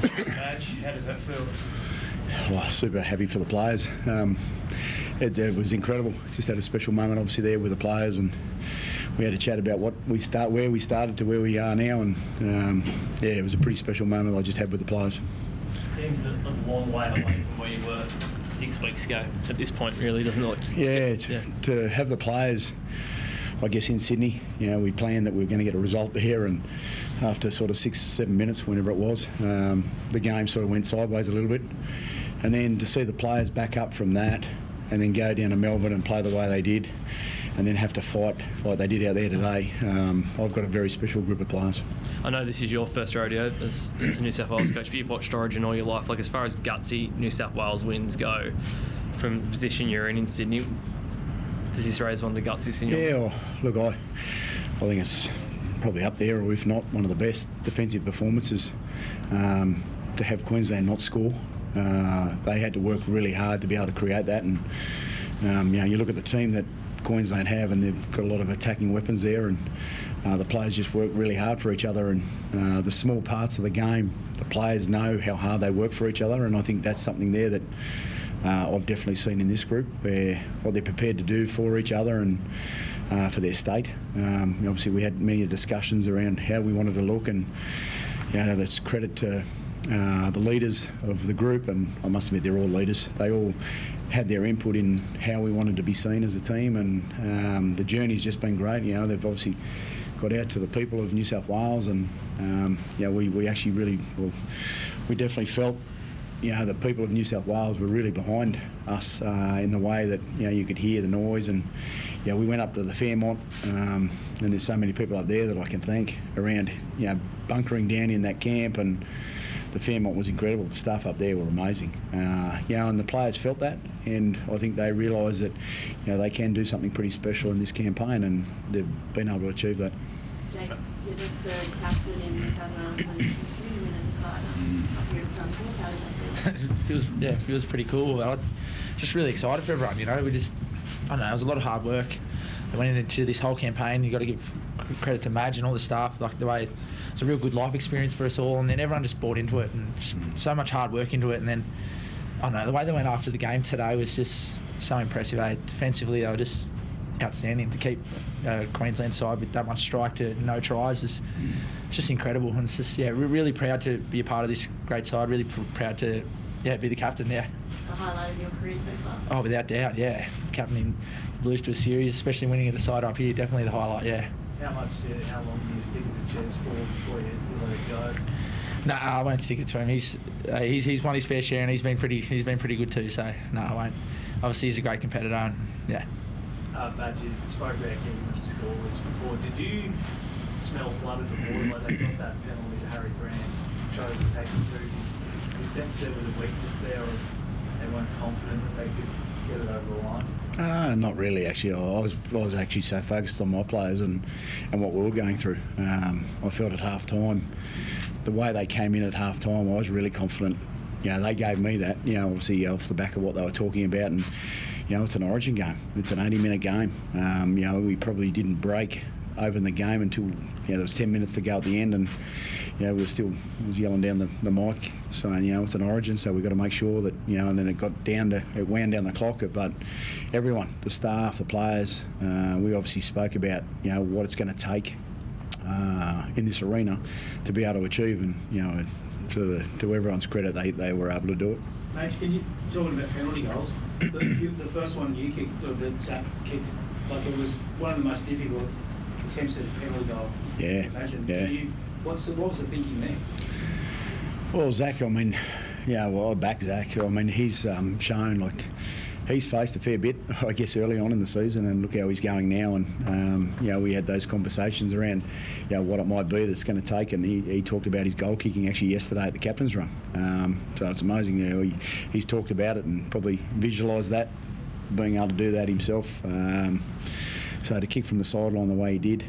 Badge, how does that feel? Well, super happy for the players. It was incredible. Just had a special moment, obviously, there with the players, and we had a chat about where we started to where we are now, and it was a pretty special moment I just had with the players. Seems a long way away from where you were 6 weeks ago at this point, really, doesn't it? To have the players, I guess, in Sydney, we planned that we were going to get a result there, and after sort of 6 or 7 minutes, whenever it was, the game sort of went sideways a little bit. And then to see the players back up from that and then go down to Melbourne and play the way they did and then have to fight like they did out there today, I've got a very special group of players. I know this is your first rodeo as the New South Wales coach, but you've watched Origin all your life. Like, as far as gutsy New South Wales wins go, from the position you're in Sydney, does this raise one of the gutsiest in your mind? Yeah, look, I think it's probably up there, or if not, one of the best defensive performances. To have Queensland not score, they had to work really hard to be able to create that, and you look at the team that Queensland have, and they've got a lot of attacking weapons there, and the players just work really hard for each other, and the small parts of the game, the players know how hard they work for each other, and I think that's something there that I've definitely seen in this group, where what they're prepared to do for each other and for their state. Obviously, we had many discussions around how we wanted to look, and that's credit to the leaders of the group, and I must admit they're all leaders. They all had their input in how we wanted to be seen as a team, and the journey's just been great. They've obviously got out to the people of New South Wales, and we actually really, we definitely felt the people of New South Wales were really behind us in the way that you could hear the noise, and we went up to the Fairmont, and there's so many people up there that I can thank around bunkering down in that camp, and the Fairmont was incredible. The staff up there were amazing, and the players felt that, and I think they realised that they can do something pretty special in this campaign, and they've been able to achieve that. Jake, you're the third captain in New South Wales history, you win a decider up here at Suncorp. How does that feel? Feels pretty cool. I'm just really excited for everyone. I don't know, it was a lot of hard work that went into this whole campaign. You got to give credit to Madge and all the staff, like the way it's a real good life experience for us all, and then everyone just bought into it, and just so much hard work into it. And then I don't know, the way they went after the game today was just so impressive. Defensively, they were just outstanding. To keep Queensland side with that much strike to no tries was just incredible. And it's just really proud to be a part of this great side. Really proud to be the captain. It's the highlight of your career so far. Oh, without doubt, captaining the Blues to a series, especially winning at the side up here, definitely the highlight. How long do you stick with the chest for before you let it go? No, I won't stick it to him. He's won his fair share, and he's been pretty good too. So no, I won't. Obviously, he's a great competitor, and Badge, you spoke about getting them scoreless before. Did you smell blood at the border when they got that penalty to Harry Grant, chose to take them through? Did you sense there was a weakness there, or they weren't confident that they could get it over the line? Not really, actually. I was actually so focused on my players and what we were going through. I felt at half time, the way they came in at half time, I was really confident. They gave me that, obviously off the back of what they were talking about, and it's an Origin game. It's an 80-minute game. We probably didn't break open the game until there was 10 minutes to go at the end, and we was yelling down the mic saying it's an Origin, so we've got to make sure that and then it wound down the clock. But everyone, the staff, the players, we obviously spoke about what it's going to take in this arena to be able to achieve, and to everyone's credit, they were able to do it. Mate, can you talking about penalty goals? The first one you kicked, or that Zach kicked, like it was one of the most difficult attempts at a penalty goal. Yeah. Imagine. Yeah. What was the thinking there? Well, Zach, I back Zach. He's shown he's faced a fair bit, I guess, early on in the season, and look how he's going now. And we had those conversations around what it might be that's going to take, and he talked about his goal kicking actually yesterday at the captain's run. So it's amazing. He's talked about it and probably visualised that, being able to do that himself. So to kick from the sideline the way he did,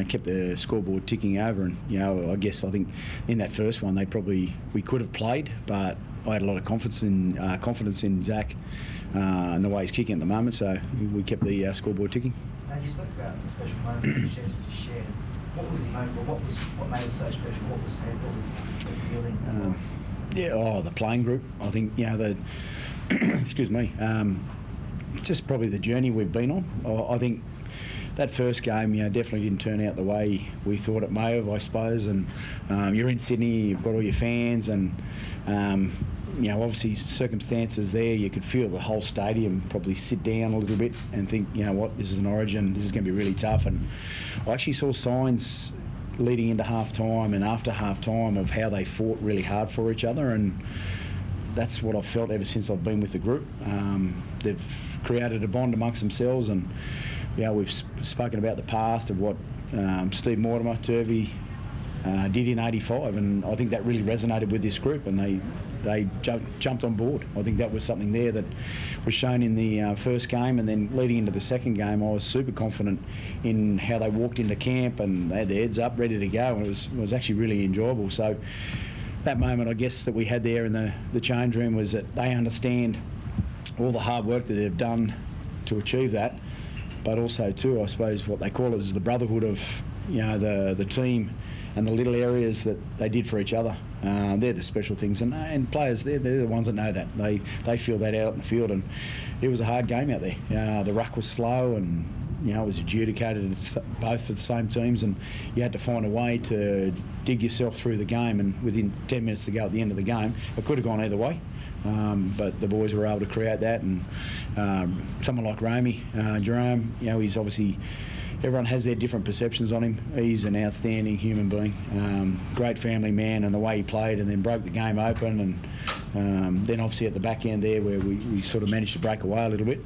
kept the scoreboard ticking over, and I think in that first one we could have played, but I had a lot of confidence in Zach and the way he's kicking at the moment, so we kept the scoreboard ticking. Now, you spoke about the special moment you shared. What was the moment? What made it so special? What was said? What was the feeling? Yeah, the playing group. I think, you know, the excuse me, just probably the journey we've been on. I think that first game, you know, definitely didn't turn out the way we thought it may have, I suppose. And you're in Sydney, you've got all your fans, and you know, obviously circumstances there. You could feel the whole stadium probably sit down a little bit and think, you know what, this is an Origin. This is going to be really tough. And I actually saw signs leading into half time and after half time of how they fought really hard for each other, and that's what I've felt ever since I've been with the group. They've created a bond amongst themselves, and you know, we've spoken about the past of what Steve Mortimer, Turvey did in '85, and I think that really resonated with this group, and they jumped on board. I think that was something there that was shown in the first game, and then leading into the second game, I was super confident in how they walked into camp, and they had their heads up, ready to go, and it was actually really enjoyable. So that moment, I guess, that we had there in the change room was that they understand all the hard work that they've done to achieve that, but also too, I suppose, what they call it is the brotherhood of, you know, the team and the little areas that they did for each other. They're the special things, and players, they're the ones that know that. They feel that out in the field, and it was a hard game out there. The ruck was slow, and you know, it was adjudicated both for the same teams, and you had to find a way to dig yourself through the game, and within 10 minutes to go at the end of the game, it could have gone either way. But the boys were able to create that, and someone like Jerome, you know, he's obviously, everyone has their different perceptions on him. He's an outstanding human being, great family man, and the way he played and then broke the game open, and then obviously at the back end there where we sort of managed to break away a little bit.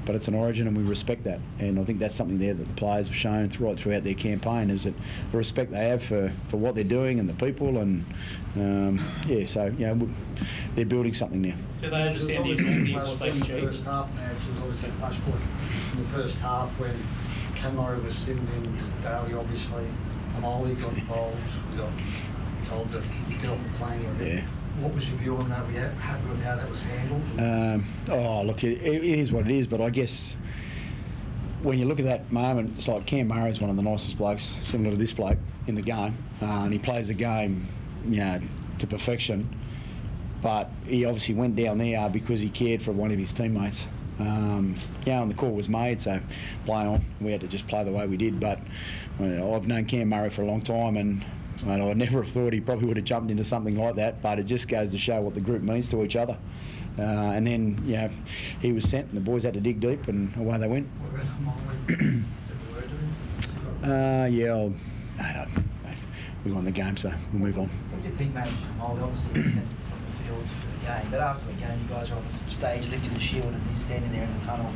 But it's an Origin, and we respect that, and I think that's something there that the players have shown right throughout their campaign, is that the respect they have for what they're doing and the people, and yeah, so you know, they're building something now. Do they understand the importance of being in the chief? first half now, there was always that touch point in the first half when Murray was sitting in Daly, obviously. Hamoli got involved, got told to get off the plane. Yeah. What was your view on that? Were you happy with how that was handled? Oh, look, it is what it is, but I guess when you look at that moment, it's like Cam Murray's one of the nicest blokes, similar to this bloke, in the game, and he plays the game, you know, to perfection, but he obviously went down there because he cared for one of his teammates. Yeah, and the call was made, so play on. We had to just play the way we did, but I've known Cam Murray for a long time, and I never have thought he probably would have jumped into something like that, but it just goes to show what the group means to each other. And then, you know, he was sent and the boys had to dig deep, and away they went. What about Hamoli? Yeah, we won the game, so we'll move on. What do you think, mate? Hamoli obviously was sent from the field for the game, but after the game, you guys are on the stage lifting the shield, and he's standing there in the tunnel.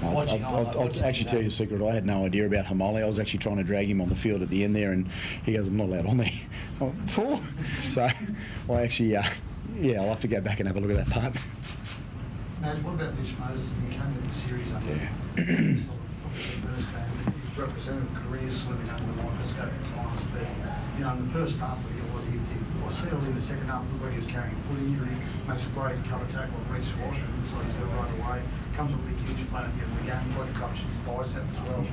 Watching. I'll actually tell you a secret. I had no idea about Hamoli. I was actually trying to drag him on the field at the end there, and he goes, "I'm not allowed on there." Oh, four. So I actually, I'll have to go back and have a look at that part. Naz, what about Mitch Moses? He came to the series under the first game. He's represented careers sort of under the microscope at times, but you know, in the first half of the year, I see early in the second half, it looked like he was carrying a foot injury, makes a great cover tackle on Reece Washington, looks like he's got it right away. Comes up with a huge play at the end of the game, like a coach his bicep as well.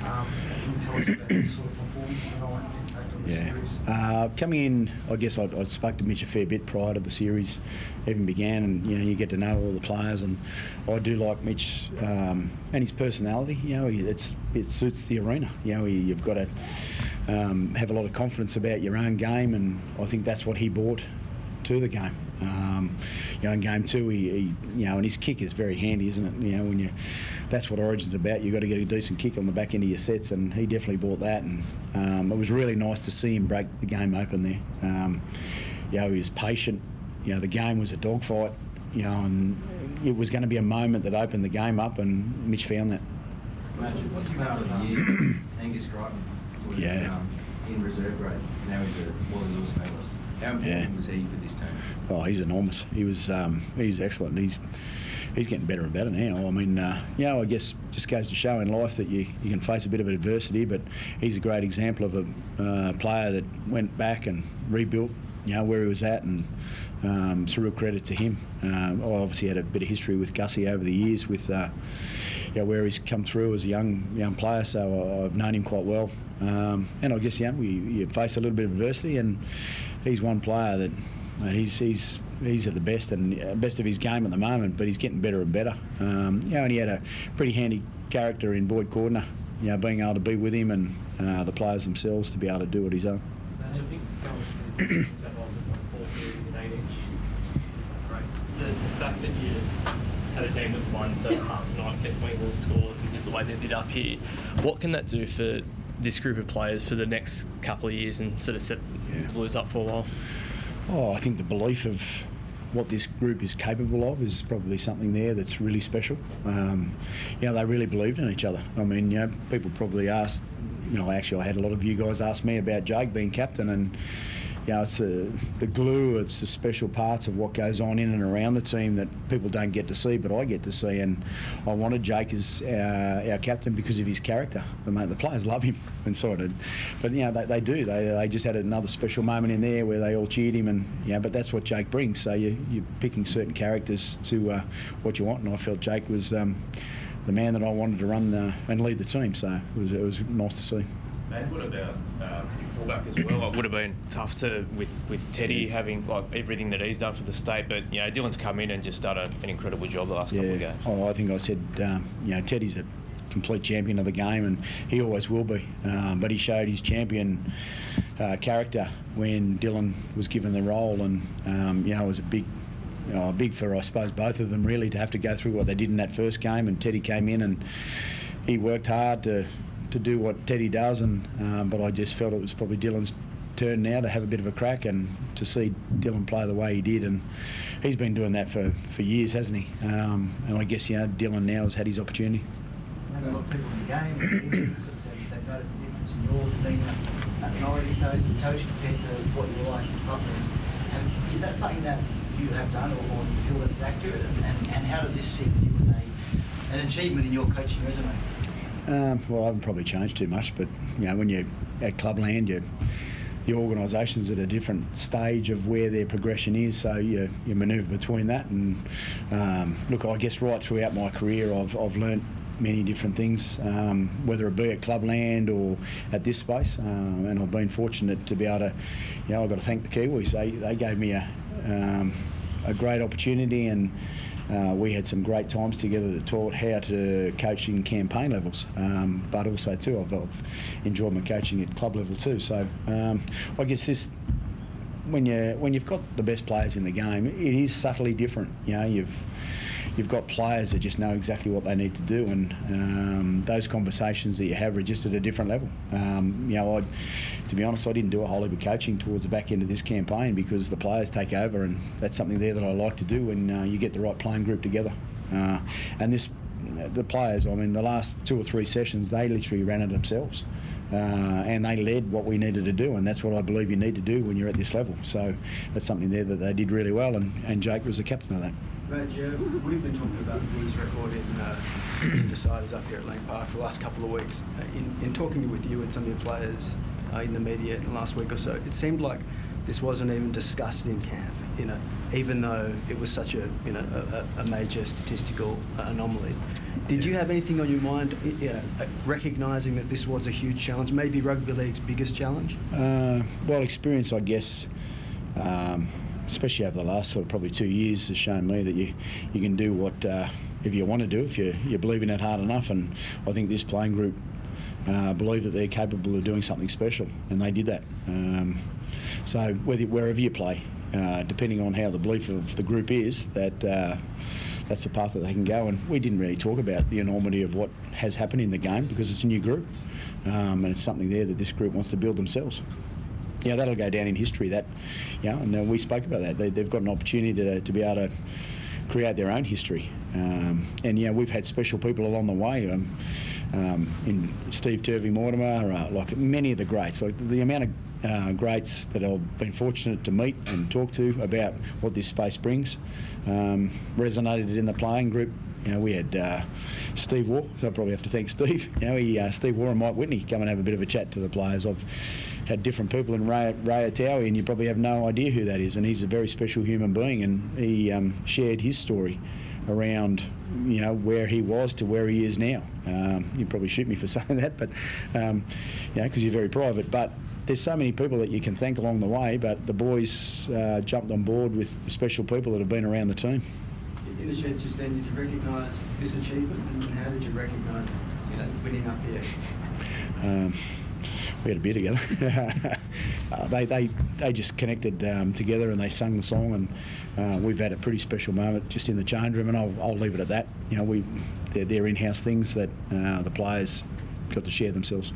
Can you tell us about his sort of performance and how it impacted on the series? Coming in, I guess I'd spoke to Mitch a fair bit prior to the series even began, and you know, you get to know all the players, and I do like Mitch and his personality. You know, it suits the arena. You know, you've got to have a lot of confidence about your own game, and I think that's what he brought to the game. You know, in game two, he you know, and his kick is very handy, isn't it? You know, that's what Origin's about. You've got to get a decent kick on the back end of your sets, and he definitely brought that. And it was really nice to see him break the game open there. You know, he was patient. You know, the game was a dogfight. You know, and it was going to be a moment that opened the game up, and Mitch found that. Imagine what's the player of the year? Angus Crichton was in reserve grade. Now he's a Wally Lewis medalist. How important was he for this team? Oh, he's enormous. He's excellent. He's getting better and better now. I mean, you know, I guess just goes to show in life that you can face a bit of adversity, but he's a great example of a player that went back and rebuilt, you know, where he was at, and it's a real credit to him. I obviously had a bit of history with Gussie over the years with you know, where he's come through as a young player, so I've known him quite well. And I guess, you know, you face a little bit of adversity, and he's one player that, and he's at the best and best of his game at the moment, but he's getting better and better. And he had a pretty handy character in Boyd Cordner, being able to be with him and the players themselves to be able to do what he's done. I think going to New South Wales have won 4 series in 18 years. Isn't that great? The fact that you had a team that won so hard tonight, kept winning the scores and did the way they did up here, what can that do for this group of players for the next couple of years and sort of set the Blues up for a while? Oh, I think the belief of what this group is capable of is probably something there that's really special. They really believed in each other. I mean, people probably asked, actually I had a lot of you guys ask me about Jake being captain, and it's the glue, it's the special parts of what goes on in and around the team that people don't get to see, but I get to see. And I wanted Jake as our captain because of his character. The players love him, and sort of, but they do. They just had another special moment in there where they all cheered him, and but that's what Jake brings. So you're picking certain characters to what you want, and I felt Jake was the man that I wanted to run and lead the team. So it was nice to see. And what about your fullback as well? It would have been tough with Teddy having everything that he's done for the state, but Dylan's come in and just done an incredible job the last couple of games. Oh, I think I said Teddy's a complete champion of the game, and he always will be. But he showed his champion character when Dylan was given the role, and it was a big for, I suppose, both of them really to have to go through what they did in that first game. And Teddy came in and he worked hard to do what Teddy does, but I just felt it was probably Dylan's turn now to have a bit of a crack and to see Dylan play the way he did, and he's been doing that for years, hasn't he? And I guess Dylan now has had his opportunity. A lot of people in the game sort of said they've noticed the difference in your demeanour at minority coach compared to what you were like in Putney. Is that something that you have done, or you feel that is accurate? And how does this sit with you as an achievement in your coaching resume? Well, I haven't probably changed too much, but when you're at clubland, the organisation's at a different stage of where their progression is, so you manoeuvre between that. And look, I guess right throughout my career, I've learnt many different things, whether it be at clubland or at this space, and I've been fortunate to be able to. I've got to thank the Kiwis. They gave me a great opportunity, and we had some great times together that taught how to coach in campaign levels, but also too I've enjoyed my coaching at club level too. So I guess this, when you've got the best players in the game, it is subtly different. You've got players that just know exactly what they need to do, and those conversations that you have are just at a different level. To be honest, I didn't do a whole heap of coaching towards the back end of this campaign because the players take over, and that's something there that I like to do when you get the right playing group together. And the players, the last 2 or 3 sessions, they literally ran it themselves. And they led what we needed to do, and that's what I believe you need to do when you're at this level. So that's something there that they did really well, and Jake was the captain of that. Reg, we've been talking about the Blues record in deciders up here at Lang Park for the last couple of weeks. In talking with you and some of your players in the media in the last week or so, it seemed like this wasn't even discussed in camp, even though it was such a major statistical anomaly. Did you have anything on your mind, recognising that this was a huge challenge, maybe rugby league's biggest challenge? Well, experience, I guess, especially over the last probably 2 years, has shown me that you can do what if you want to do, if you believe in it hard enough. And I think this playing group believe that they're capable of doing something special, and they did that. So wherever you play, depending on how the belief of the group is, that's the path that they can go. And we didn't really talk about the enormity of what has happened in the game because it's a new group, and it's something there that this group wants to build themselves. That'll go down in history. And we spoke about that. They've got an opportunity to be able to create their own history. And we've had special people along the way. In Steve Turvey Mortimer, like many of the greats, like the amount of greats that I've been fortunate to meet and talk to about what this space brings, resonated in the playing group. We had Steve Waugh, so I probably have to thank Steve. Steve Waugh and Mike Whitney come and have a bit of a chat to the players. I've had different people in Ray Atawi, and you probably have no idea who that is, and he's a very special human being, and he shared his story around where he was to where he is now. You'd probably shoot me for saying that, but because you're very private. But there's so many people that you can thank along the way, but the boys jumped on board with the special people that have been around the team. In the sheds just then, did you recognise this achievement, and how did you recognise, winning up here? We had a beer together. They just connected together and they sung the song, and we've had a pretty special moment just in the change room, and I'll leave it at that. They're in-house things that the players got to share themselves.